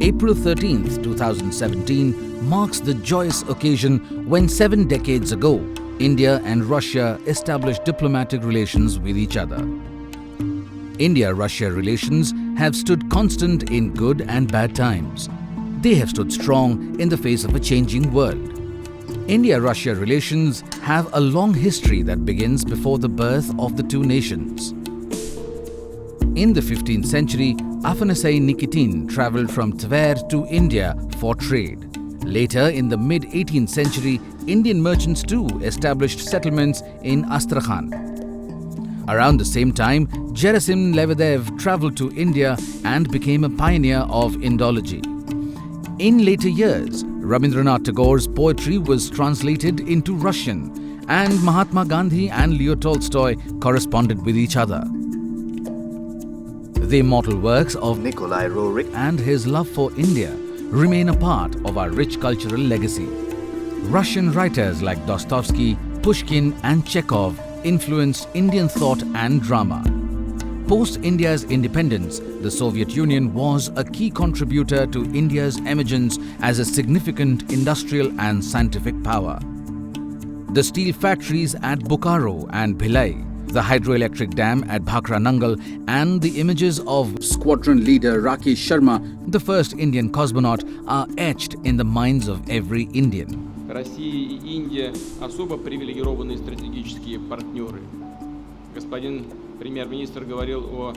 April 13th, 2017 marks the joyous occasion when 7 decades ago, India and Russia established diplomatic relations with each other. India-Russia relations have stood constant in good and bad times. They have stood strong in the face of a changing world. India-Russia relations have a long history that begins before the birth of the two nations. In the 15th century, Afanasy Nikitin travelled from Tver to India for trade. Later, in the mid-18th century, Indian merchants too established settlements in Astrakhan. Around the same time, Gerasim Lebedev travelled to India and became a pioneer of Indology. In later years, Rabindranath Tagore's poetry was translated into Russian, and Mahatma Gandhi and Leo Tolstoy corresponded with each other. The immortal works of Nikolai Roerich and his love for India remain a part of our rich cultural legacy. Russian writers like Dostoevsky, Pushkin and Chekhov influenced Indian thought and drama. Post-India's independence, the Soviet Union was a key contributor to India's emergence as a significant industrial and scientific power. The steel factories at Bokaro and Bhilai, the hydroelectric dam at Bhakra Nangal, and the images of squadron leader Rakesh Sharma, the first Indian cosmonaut, are etched in the minds of every Indian. Россия и Индия особо привилегированные стратегические партнеры. Господин премьер-министр говорил о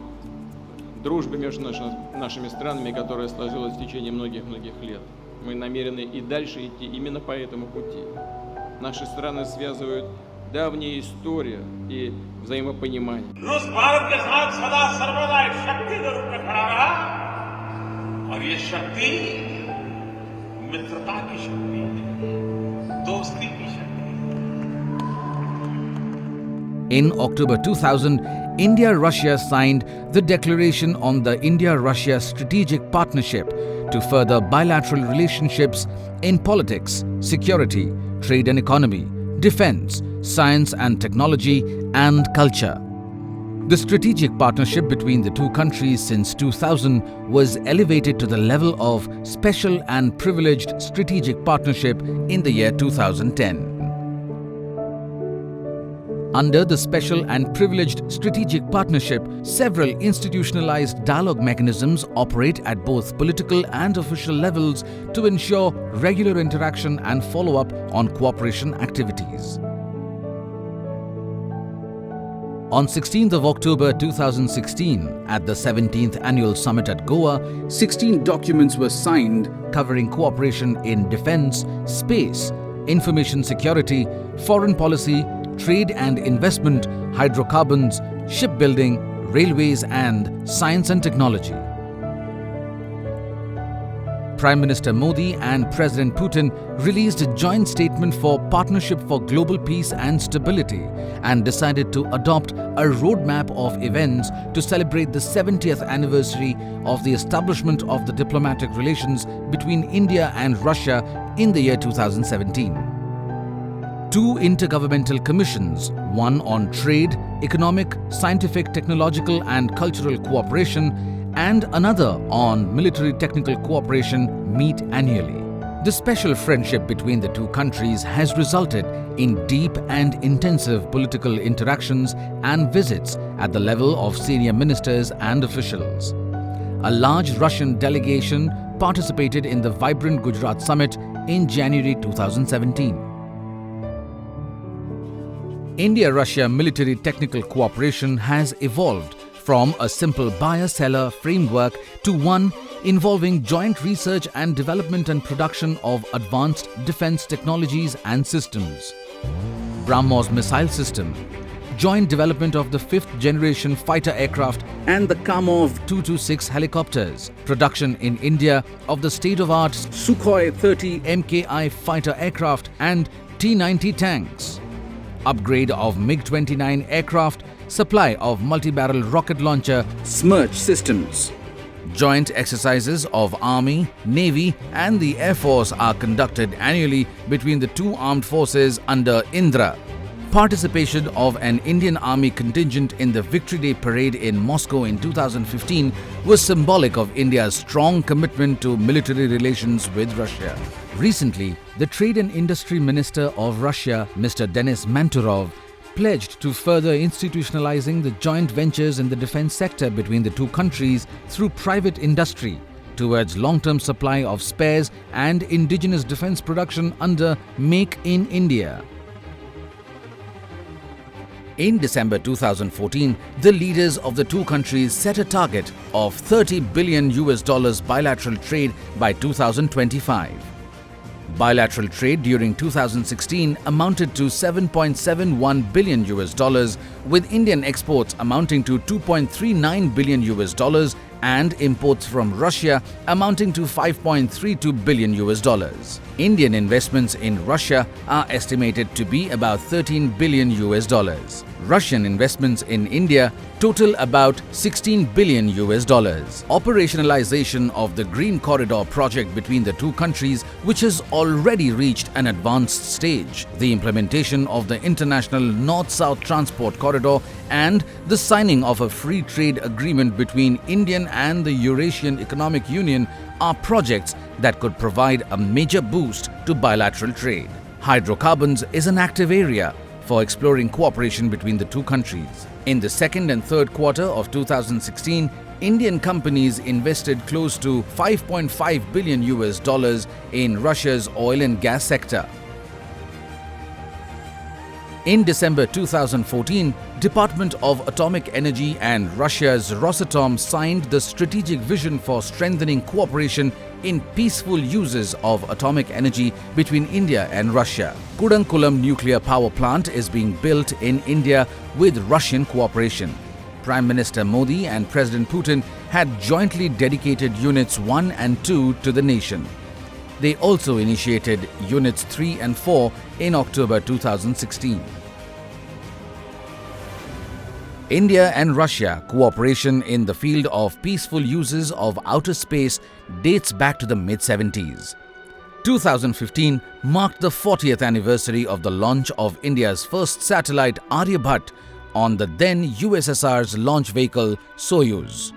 дружбе между нашими странами, которая сложилась в течение многих-многих лет. Мы намерены и дальше идти именно по этому пути. Наши страны связывают давняя история и взаимопонимание. रूस भारत के साथ सदा सर्वदा एक शक्ति के रूप में खड़ा रहा और ये शक्ति मित्रता की शक्ति है, दोस्ती की शक्ति है. In October 2000, India-Russia signed the Declaration on the India-Russia Strategic Partnership to further bilateral relationships in politics, security, trade and economy, defense, science and technology, and culture. The strategic partnership between the two countries since 2000 was elevated to the level of Special and Privileged Strategic Partnership in the year 2010. Under the Special and Privileged Strategic Partnership, several institutionalized dialogue mechanisms operate at both political and official levels to ensure regular interaction and follow-up on cooperation activities. On 16th of October 2016, at the 17th Annual Summit at Goa, 16 documents were signed covering cooperation in defense, space, information security, foreign policy, trade and investment, hydrocarbons, shipbuilding, railways and science and technology. Prime Minister Modi and President Putin released a joint statement for Partnership for Global Peace and Stability and decided to adopt a roadmap of events to celebrate the 70th anniversary of the establishment of the diplomatic relations between India and Russia in the year 2017. Two intergovernmental commissions, one on trade, economic, scientific, technological and cultural cooperation, and another on military technical cooperation, meet annually. The special friendship between the two countries has resulted in deep and intensive political interactions and visits at the level of senior ministers and officials. A large Russian delegation participated in the vibrant Gujarat summit in January 2017. India-Russia military technical cooperation has evolved from a simple buyer-seller framework to one involving joint research and development and production of advanced defense technologies and systems. BrahMos missile system, joint development of the 5th generation fighter aircraft and the Kamov 226 helicopters, production in India of the state-of-art Sukhoi 30 MKI fighter aircraft and T-90 tanks, upgrade of MiG-29 aircraft, supply of multi-barrel rocket launcher Smerch systems. Joint exercises of Army, Navy and the Air Force are conducted annually between the two armed forces under Indra. Participation of an Indian Army contingent in the Victory Day parade in Moscow in 2015 was symbolic of India's strong commitment to military relations with Russia. Recently, the Trade and Industry Minister of Russia, Mr. Denis Manturov, pledged to further institutionalizing the joint ventures in the defense sector between the two countries through private industry towards long-term supply of spares and indigenous defense production under Make in India. In December 2014, the leaders of the two countries set a target of $30 billion bilateral trade by 2025. Bilateral trade during 2016 amounted to $7.71 billion, with Indian exports amounting to $2.39 billion and imports from Russia amounting to $5.32 billion. Indian investments in Russia are estimated to be about $13 billion. Russian investments in India total about $16 billion. Operationalization of the Green Corridor project between the two countries, which has already reached an advanced stage, the implementation of the International North-South Transport Corridor, and the signing of a free trade agreement between Indian and the Eurasian Economic Union are projects that could provide a major boost to bilateral trade. Hydrocarbons is an active area for exploring cooperation between the two countries. In the second and third quarter of 2016, Indian companies invested close to $5.5 billion in Russia's oil and gas sector. In December 2014, Department of Atomic Energy and Russia's Rosatom signed the strategic vision for strengthening cooperation in peaceful uses of atomic energy between India and Russia. Kudankulam nuclear power plant is being built in India with Russian cooperation. Prime Minister Modi and President Putin had jointly dedicated Units 1 and 2 to the nation. They also initiated Units 3 and 4 in October 2016. India and Russia cooperation in the field of peaceful uses of outer space dates back to the mid-70s. 2015 marked the 40th anniversary of the launch of India's first satellite Aryabhat on the then USSR's launch vehicle Soyuz.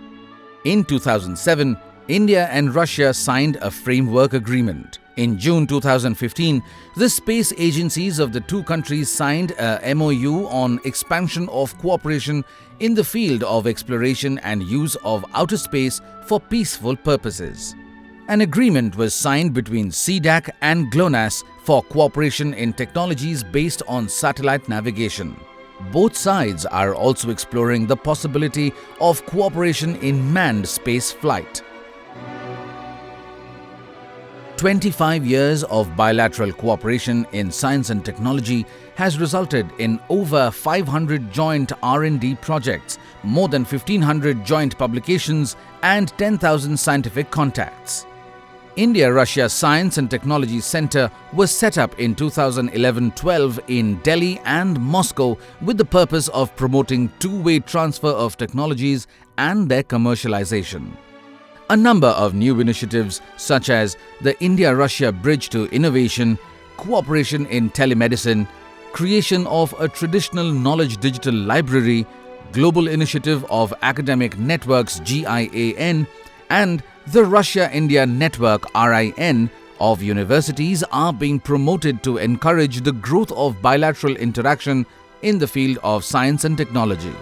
In 2007, India and Russia signed a framework agreement. In June 2015, the space agencies of the two countries signed a MOU on expansion of cooperation in the field of exploration and use of outer space for peaceful purposes. An agreement was signed between CDAC and GLONASS for cooperation in technologies based on satellite navigation. Both sides are also exploring the possibility of cooperation in manned space flight. 25 years of bilateral cooperation in science and technology has resulted in over 500 joint R&D projects, more than 1,500 joint publications, and 10,000 scientific contacts. India-Russia Science and Technology Center was set up in 2011-12 in Delhi and Moscow with the purpose of promoting two-way transfer of technologies and their commercialization. A number of new initiatives such as the India-Russia Bridge to Innovation, cooperation in telemedicine, creation of a traditional knowledge digital library, Global Initiative of Academic Networks GIAN, and the Russia-India Network RIN of universities are being promoted to encourage the growth of bilateral interaction in the field of science and technology.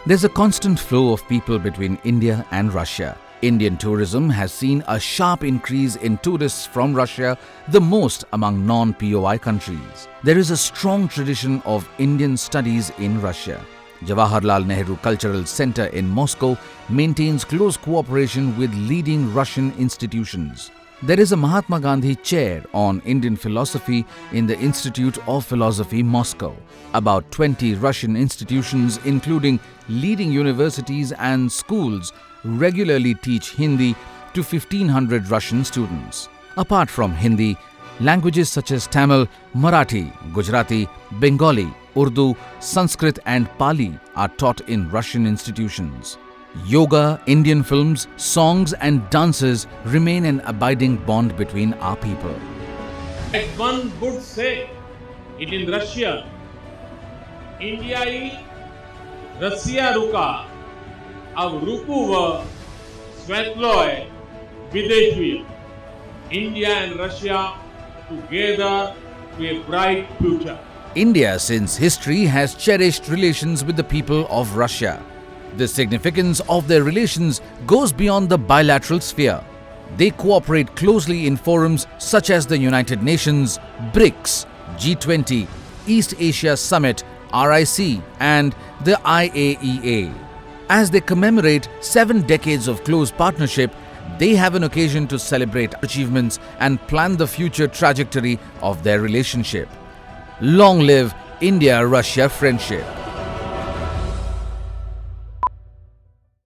There's a constant flow of people between India and Russia. Indian tourism has seen a sharp increase in tourists from Russia, the most among non-POI countries. There is a strong tradition of Indian studies in Russia. Jawaharlal Nehru Cultural Center in Moscow maintains close cooperation with leading Russian institutions. There is a Mahatma Gandhi Chair on Indian Philosophy in the Institute of Philosophy, Moscow. About 20 Russian institutions, including leading universities and schools, regularly teach Hindi to 1,500 Russian students. Apart from Hindi, languages such as Tamil, Marathi, Gujarati, Bengali, Urdu, Sanskrit and Pali are taught in Russian institutions. Yoga, Indian films, songs and dances remain an abiding bond between our people. As one would say, Indian-Russia, इंडियाई Russia रुका अब रुकू व स्वेतलोय विदेशी India and Russia together to a bright future. India since history has cherished relations with the people of Russia. The significance of their relations goes beyond the bilateral sphere. They cooperate closely in forums such as the United Nations, BRICS, G20, East Asia Summit, RIC and the IAEA. As they commemorate 7 decades of close partnership, they have an occasion to celebrate achievements and plan the future trajectory of their relationship. Long live India-Russia friendship.